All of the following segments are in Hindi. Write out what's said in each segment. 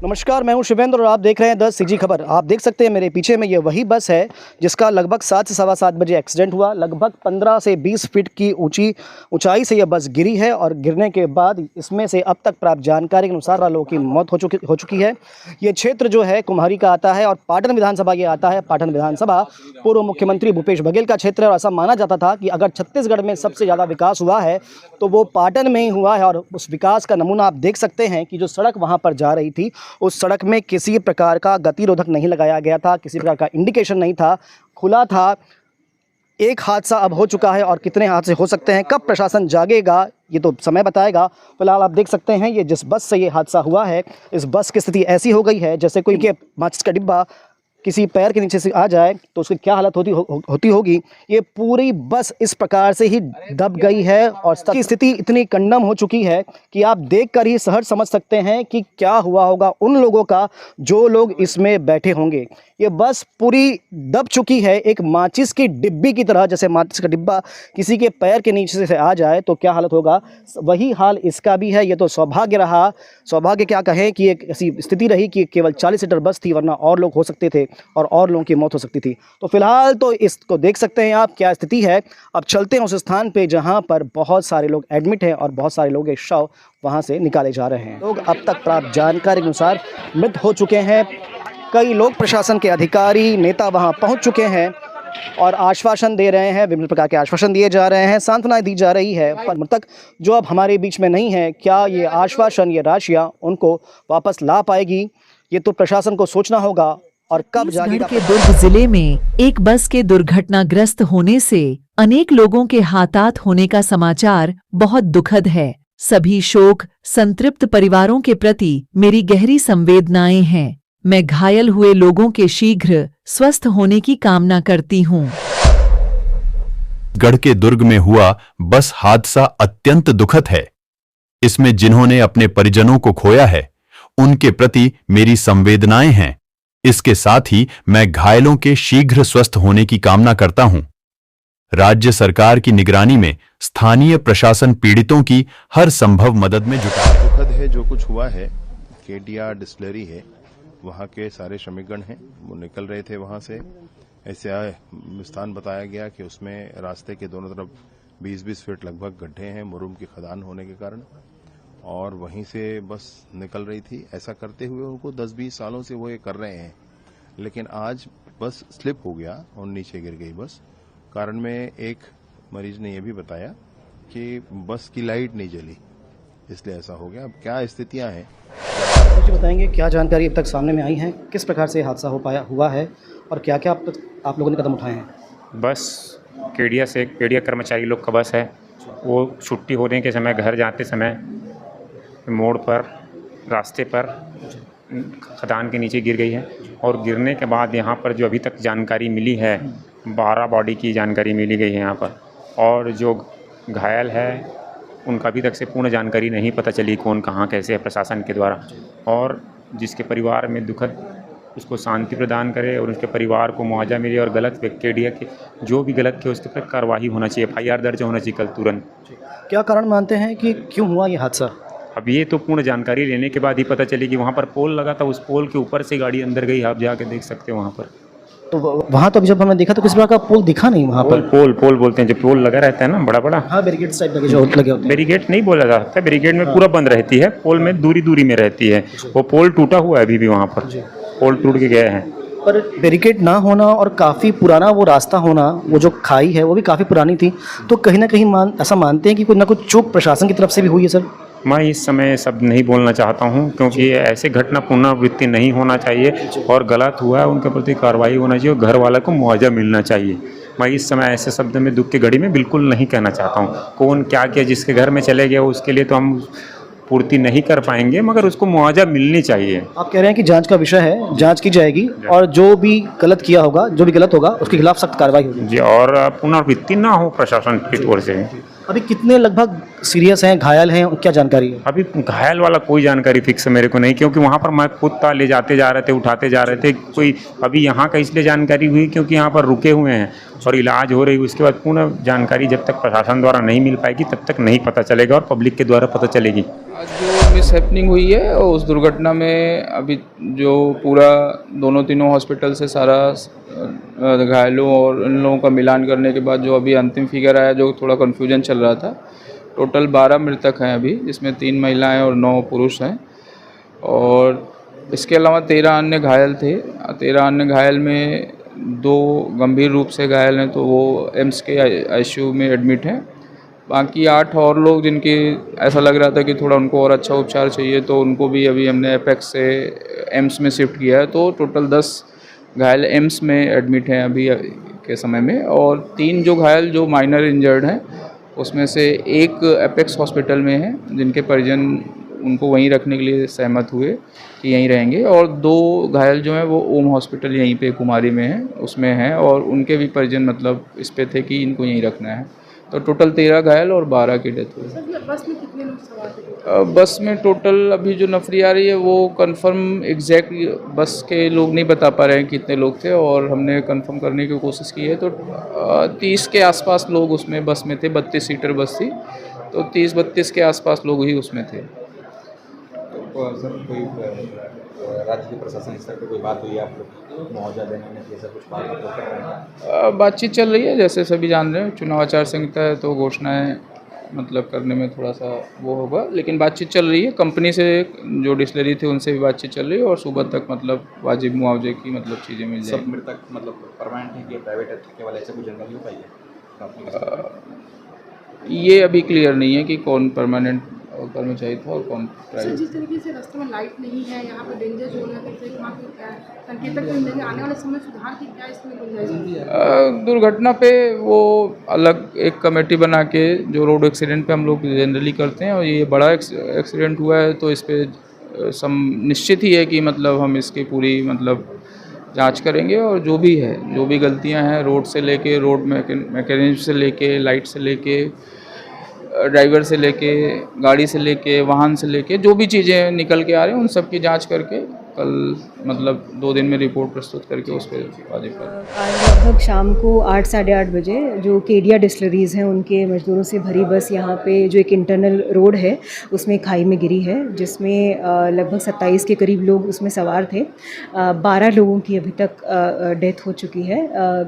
नमस्कार, मैं हूं शिवेंद्र और आप देख रहे हैं 10 सीजी खबर। आप देख सकते हैं मेरे पीछे में ये वही बस है जिसका लगभग 7 से सवा 7 बजे एक्सीडेंट हुआ। लगभग 15 से 20 फीट की ऊंचाई से यह बस गिरी है और गिरने के बाद इसमें से अब तक प्राप्त जानकारी के अनुसार 12 लोगों की मौत हो चुकी है। ये क्षेत्र जो है कुम्हारी का आता है और पाटन विधानसभा ये आता है। पाटन विधानसभा पूर्व मुख्यमंत्री भूपेश बघेल का क्षेत्र है और ऐसा माना जाता था कि अगर छत्तीसगढ़ में सबसे ज़्यादा विकास हुआ है तो वो पाटन में ही हुआ है। और उस विकास का नमूना आप देख सकते हैं कि जो सड़क वहाँ पर जा रही थी उस सड़क में किसी प्रकार का गतिरोधक नहीं लगाया गया था, किसी प्रकार का इंडिकेशन नहीं था, खुला था। एक हादसा अब हो चुका है और कितने हादसे हो सकते हैं, कब प्रशासन जागेगा ये तो समय बताएगा। फिलहाल आप देख सकते हैं ये जिस बस से ये हादसा हुआ है, इस बस की स्थिति ऐसी हो गई है जैसे कोई के माचिस का डिब्बा किसी पैर के नीचे से आ जाए तो उसकी क्या हालत होती होगी। ये पूरी बस इस प्रकार से ही दब गई है और की स्थिति इतनी कंडम हो चुकी है कि आप देखकर ही सहज समझ सकते हैं कि क्या हुआ होगा उन लोगों का जो लोग इसमें बैठे होंगे। ये बस पूरी दब चुकी है, एक माचिस की डिब्बी की तरह। जैसे माचिस का डिब्बा किसी के पैर के नीचे से आ जाए तो क्या हालत होगा, वही हाल इसका भी है। ये तो सौभाग्य रहा, सौभाग्य क्या कहें कि एक ऐसी स्थिति रही कि केवल 40 सीटर बस थी, वरना और लोग हो सकते थे और लोगों की मौत हो सकती थी। तो फिलहाल तो इसको देख सकते हैं आप क्या स्थिति है। अब चलते हैं उस स्थान पे जहां पर बहुत सारे लोग एडमिट हैं और बहुत सारे लोग के शव वहां से निकाले जा रहे हैं। लोग अब तक प्राप्त जानकारी के अनुसार मृत हो चुके हैं। कई लोग प्रशासन के अधिकारी नेता वहां पहुंच चुके हैं और आश्वासन दे रहे हैं, विभिन्न प्रकार के आश्वासन दिए जा रहे हैं, सांत्वना दी जा रही है। पर मृतक जो अब हमारे बीच में नहीं है, क्या ये आश्वासन, ये राशियाँ उनको वापस ला पाएगी, ये तो प्रशासन को सोचना होगा। और कब छत्तीसगढ़ के दुर्ग जिले में एक बस के दुर्घटनाग्रस्त होने से अनेक लोगों के हाथात होने का समाचार बहुत दुखद है। सभी शोक संतृप्त परिवारों के प्रति मेरी गहरी संवेदनाएं हैं। मैं घायल हुए लोगों के शीघ्र स्वस्थ होने की कामना करती हूँ। गढ़ के दुर्ग में हुआ बस हादसा अत्यंत दुखद है। इसमें जिन्होंने अपने परिजनों को खोया है उनके प्रति मेरी संवेदनाएं हैं। इसके साथ ही मैं घायलों के शीघ्र स्वस्थ होने की कामना करता हूं। राज्य सरकार की निगरानी में स्थानीय प्रशासन पीड़ितों की हर संभव मदद में जुटा है। दुखद है जो कुछ हुआ है। केडिया डिस्टिलरी है, वहां के सारे श्रमिकगण हैं, वो निकल रहे थे वहां से। ऐसे स्थान बताया गया कि उसमें रास्ते के दोनों तरफ 20-20 फीट लगभग गड्ढे हैं मुरुम की खदान होने के कारण, और वहीं से बस निकल रही थी। ऐसा करते हुए उनको 10-20 सालों से वो ये कर रहे हैं, लेकिन आज बस स्लिप हो गया और नीचे गिर गई बस। कारण में एक मरीज ने यह भी बताया कि बस की लाइट नहीं जली, इसलिए ऐसा हो गया। अब क्या स्थितियां हैं मुझे बताएंगे, क्या जानकारी अब तक सामने में आई है, किस प्रकार से हादसा हुआ है और क्या क्या आप लोगों ने कदम उठाए हैं। बस केडिया कर्मचारी लोग का बस है। वो छुट्टी होने के समय घर जाते समय मोड़ पर रास्ते पर खदान के नीचे गिर गई है और गिरने के बाद यहाँ पर जो अभी तक जानकारी मिली है 12 बॉडी की जानकारी मिली गई है यहाँ पर, और जो घायल है उनका अभी तक से पूर्ण जानकारी नहीं पता चली कौन कहाँ कैसे है प्रशासन के द्वारा। और जिसके परिवार में दुखद उसको शांति प्रदान करे और उसके परिवार को मुआवजा मिले, और गलत केडिया के जो भी गलत किया उसके पर कार्रवाई होना चाहिए, FIR दर्ज होना चाहिए कल तुरंत। क्या कारण मानते हैं कि क्यों हुआ ये हादसा। अब ये तो पूर्ण जानकारी लेने के बाद ही पता चली कि वहाँ पर पोल लगा था, उस पोल के ऊपर से गाड़ी अंदर गई, आप जाके देख सकते हो वहाँ पर। तो वहाँ तो अभी जब हमने देखा तो किसी प्रकार का पोल दिखा नहीं वहाँ पर। पोल बोलते हैं जो पोल लगा रहता है ना बड़ा बड़ा। हाँ, बैरिकेड टाइप लगे जो लगे होते हैं। बैरिकेड नहीं बोला जा सकता, बैरिकेड में पूरा बंद रहती है, पोल में दूरी में रहती है। वो पोल टूटा हुआ है अभी भी, वहाँ पर पोल टूट के गए हैं। पर बैरिकेड ना होना और काफ़ी पुराना वो रास्ता होना, वो जो खाई है वो भी काफ़ी पुरानी थी, तो कहीं ना कहीं ऐसा मानते हैं कि कोई ना कोई चूक प्रशासन की तरफ से भी हुई है सर। मैं इस समय शब्द नहीं बोलना चाहता हूं, क्योंकि ऐसे घटना पुनरावृत्ति नहीं होना चाहिए और गलत हुआ है उनके प्रति कार्रवाई होना चाहिए और घर वाले को मुआवजा मिलना चाहिए। मैं इस समय ऐसे शब्द में दुख की घड़ी में बिल्कुल नहीं कहना चाहता हूं। कौन क्या किया, जिसके घर में चले गए उसके लिए तो हम पूर्ति नहीं कर पाएंगे, मगर उसको मुआवजा मिलनी चाहिए। आप कह रहे हैं कि जांच का विषय है, जांच की जाएगी और जो भी गलत किया होगा, जो भी गलत होगा उसके खिलाफ सख्त कार्रवाई होगी। जी, और पुनरावृत्ति ना हो प्रशासन की ओर से। अभी कितने लगभग सीरियस हैं, घायल हैं, क्या जानकारी है? अभी घायल वाला कोई जानकारी फिक्स मेरे को नहीं, क्योंकि वहाँ पर मैं खुद था, ले जाते जा रहे थे, उठाते जा रहे थे। कोई अभी यहाँ का इसलिए जानकारी हुई क्योंकि यहाँ पर रुके हुए हैं और इलाज हो रही है। उसके बाद पूर्ण जानकारी जब तक प्रशासन द्वारा नहीं मिल पाएगी तब तक नहीं पता चलेगा और पब्लिक के द्वारा पता चलेगी। आज जो मिस हैपनिंग हुई है और उस दुर्घटना में अभी जो पूरा दोनों तीनों हॉस्पिटल से सारा घायलों और उन लोगों का मिलान करने के बाद जो अभी अंतिम फिगर आया, जो थोड़ा कन्फ्यूजन चल रहा था, टोटल 12 मृतक हैं अभी, जिसमें 3 महिलाएं और 9 पुरुष हैं। और इसके अलावा 13 अन्य घायल थे। 13 अन्य घायल में 2 गंभीर रूप से घायल हैं, तो वो एम्स के आईसीयू में एडमिट हैं। बाकी 8 और लोग जिनकी ऐसा लग रहा था कि थोड़ा उनको और अच्छा उपचार चाहिए, तो उनको भी अभी हमने एपेक्स से एम्स में शिफ्ट किया है। तो टोटल 10 घायल एम्स में एडमिट हैं अभी के समय में, और 3 जो घायल जो माइनर इंजर्ड हैं उसमें से एक एपेक्स हॉस्पिटल में है, जिनके परिजन उनको वहीं रखने के लिए सहमत हुए कि यहीं रहेंगे, और 2 घायल जो हैं वो ओम हॉस्पिटल यहीं पे कुमारी में है, उसमें हैं, और उनके भी परिजन मतलब इस पे थे कि इनको यहीं रखना है। तो टोटल 13 घायल और 12 की डेथ हुई। बस में कितने लोग सवार थे? बस में टोटल अभी जो नफरी आ रही है वो कंफर्म एग्जैक्ट बस के लोग नहीं बता पा रहे हैं कितने लोग थे, और हमने कंफर्म करने की कोशिश की है। तो 30 के आसपास लोग उसमें बस में थे। 32 सीटर बस थी, तो 30-32 के आसपास लोग ही उसमें थे। तो सर कोई राज्य के प्रशासन स्तर पर कोई बात हुई है आप लोग मुआवजा देने में, जैसा कुछ बात आप लोग कर रहे हैं? बातचीत चल रही है, जैसे सभी जान रहे हैं चुनाव आचार संहिता है, तो घोषणाएं मतलब करने में थोड़ा सा वो होगा, लेकिन बातचीत चल रही है। कंपनी से जो डिस्टिलरी थी उनसे भी बातचीत चल रही है, और सुबह तक मतलब वाजिब मुआवजे की मतलब चीज़ें मिल जाएंगी। सब मृतक मतलब परमानेंट है कि प्राइवेट है केवल, ऐसे कुछ जानकारी हो पाई है? ये अभी क्लियर नहीं है कि कौन परमानेंट कर्मचारी था और कौन सर, प्राइवेट। जिस तरीके से रास्ते में लाइट नहीं है, यहाँ पर डेंजर जोन है, तो वहाँ पे संकेतक मिल जाएंगे आने वाले समय सुधार की क्या इसमें गुंजाइश है? दुर्घटना पे वो अलग एक कमेटी बना के, जो रोड एक्सीडेंट पे हम लोग जनरली करते हैं, और ये बड़ा एक्सीडेंट हुआ है तो इस पे निश्चित ही है कि मतलब हम इसकी पूरी मतलब जांच करेंगे, और जो भी है, जो भी गलतियां हैं रोड से लेके, रोड मैकेनिज्म से लेके, लाइट से लेके, ड्राइवर से लेके, गाड़ी से लेके, वाहन से लेके, जो भी चीज़ें निकल के आ रही हैं उन सब की जांच करके कल मतलब 2 दिन में रिपोर्ट प्रस्तुत करके उस पर वाजिब कर। आज लगभग शाम को 8 साढ़े 8 बजे जो केडिया डिस्टिलरीज़ हैं उनके मज़दूरों से भरी बस यहाँ पे जो एक इंटरनल रोड है उसमें खाई में गिरी है, जिसमें लगभग 27 के करीब लोग उसमें सवार थे। 12 लोगों की अभी तक डेथ हो चुकी है।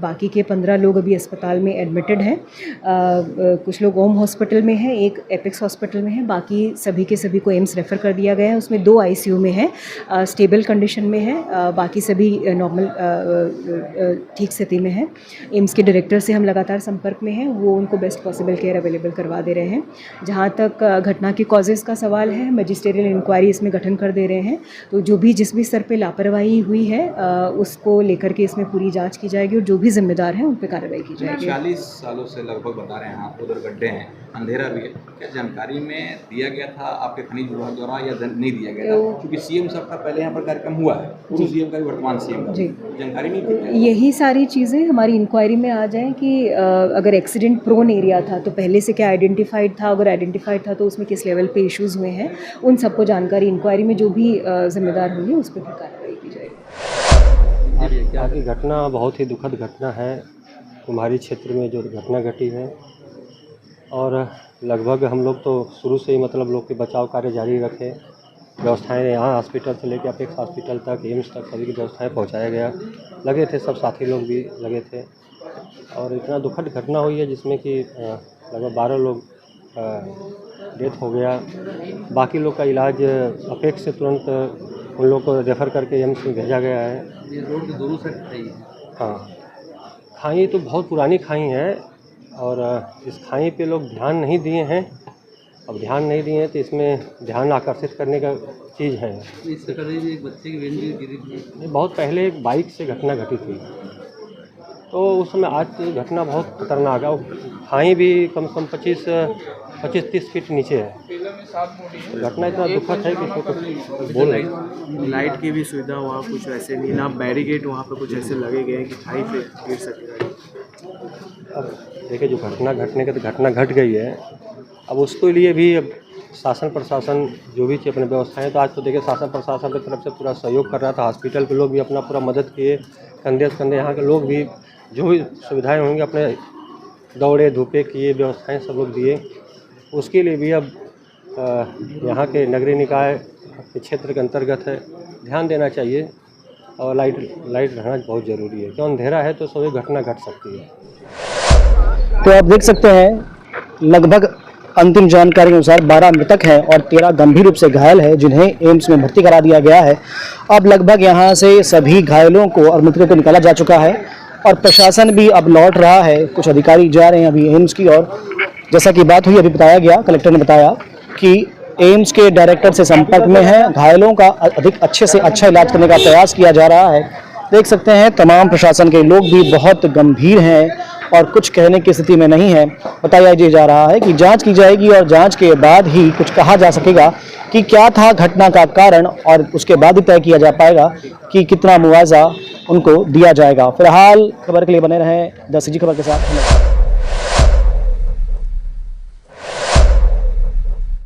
बाकी के 15 लोग अभी अस्पताल में एडमिटेड हैं। कुछ लोग ओम हॉस्पिटल में हैं, एक एपेक्स हॉस्पिटल में है, बाकी सभी के सभी को एम्स रेफ़र कर दिया गया है। उसमें 2 ICU में है, स्टेबल कंडीशन में है, बाकी सभी नॉर्मल ठीक स्थिति में है। एम्स के डायरेक्टर से हम लगातार संपर्क में हैं, वो उनको बेस्ट पॉसिबल केयर अवेलेबल करवा दे रहे हैं। जहाँ तक घटना के कॉजेज़ का सवाल है, मैजिस्ट्रियल इंक्वायरी इसमें गठन कर दे रहे हैं, तो जो भी जिस भी स्तर पे लापरवाही हुई है उसको लेकर के इसमें पूरी जांच की जाएगी, और जो भी जिम्मेदार हैं उन पर कार्रवाई की जाएगी। 40 सालों से लगभग बता रहे हैं आप, उधर गड्ढे हैं, अंधेरा भी है, क्या जानकारी में दिया गया था आपके खनिज विभाग द्वारा या नहीं दिया गया था? क्योंकि CM साहब का पहले यहाँ पर कार्यक्रम हुआ है, पूर्व CM का भी वर्तमान CM का, जानकारी नहीं थी। यही सारी चीज़ें हमारी इंक्वायरी में आ जाएं कि अगर एक्सीडेंट प्रोन एरिया था तो पहले से क्या आइडेंटिफाइड था, अगर आइडेंटिफाइड था तो उसमें किस लेवल पे इश्यूज़ हुए हैं, उन सबको जानकारी इंक्वायरी में जो भी जिम्मेदार होंगे उस पर भी कार्रवाई की जाएगी। आज की घटना बहुत ही दुखद घटना है, कुम्हारी क्षेत्र में जो घटना घटी है, और लगभग हम लोग तो शुरू से ही मतलब लोग के बचाव कार्य जारी रखे। व्यवस्थाएं यहाँ हॉस्पिटल से लेकर अपेक्स हॉस्पिटल तक, एम्स तक सभी की व्यवस्थाएं पहुँचाया गया। लगे थे सब साथी लोग भी लगे थे, और इतना दुखद घटना हुई है जिसमें कि लगभग 12 लोग डेथ हो गया। बाकी लोग का इलाज अपेक्स से तुरंत उन लोग को रेफ़र करके एम्स में भेजा गया है। ये रोड के दोनों साइड खाई है? हाँ, खाई तो बहुत पुरानी खाई है, और इस खाई पे लोग ध्यान नहीं दिए हैं। अब ध्यान नहीं दिए हैं तो इसमें ध्यान आकर्षित करने का चीज़ है। इससे पहले भी एक बच्चे की वैन भी गिरी थी। बहुत पहले एक बाइक से घटना घटी थी, तो उस समय आज की घटना बहुत खतरनाक है। खाई भी कम से कम 25-30 फीट नीचे है। घटना इतना दुखद है कि इसमें कुछ बोल नहीं। लाइट की भी सुविधा वहाँ कुछ ऐसे नहीं, ना बैरिकेड वहाँ पर कुछ ऐसे लगे गए हैं कि खाई पे गिर सके। अब देखिए, जो घटना घटने की तो घटना घट गई है, अब उसके लिए भी अब शासन प्रशासन जो भी अपने व्यवस्थाएं, तो आज तो देखिए शासन प्रशासन की तरफ से पूरा सहयोग कर रहा था। हॉस्पिटल के लोग भी अपना पूरा मदद किए, कंधे से कंधे यहाँ के लोग भी जो भी सुविधाएं होंगी अपने दौड़े धूपे किए, व्यवस्थाएं सब लोग दिए। उसके लिए भी अब यहाँ के नगरीय निकाय के क्षेत्र के अंतर्गत है, ध्यान देना चाहिए और लाइट रहना बहुत ज़रूरी है, क्यों अंधेरा है तो सभी घटना घट सकती है। तो आप देख सकते हैं लगभग अंतिम जानकारी के अनुसार 12 मृतक हैं और 13 गंभीर रूप से घायल हैं, जिन्हें एम्स में भर्ती करा दिया गया है। अब लगभग यहां से सभी घायलों को और मृतकों को निकाला जा चुका है और प्रशासन भी अब लौट रहा है। कुछ अधिकारी जा रहे हैं अभी एम्स की ओर। जैसा कि बात हुई, अभी बताया गया, कलेक्टर ने बताया कि एम्स के डायरेक्टर से संपर्क में है, घायलों का अधिक अच्छे से अच्छा इलाज करने का प्रयास किया जा रहा है। देख सकते हैं तमाम प्रशासन के लोग भी बहुत गंभीर हैं और कुछ कहने की स्थिति में नहीं है। बताया जा रहा है कि जांच की जाएगी और जांच के बाद ही कुछ कहा जा सकेगा कि क्या था घटना का कारण, और उसके बाद ही तय किया जा पाएगा कि कितना मुआवजा उनको दिया जाएगा। फिलहाल खबर के लिए बने रहें द सिटी खबर के साथ।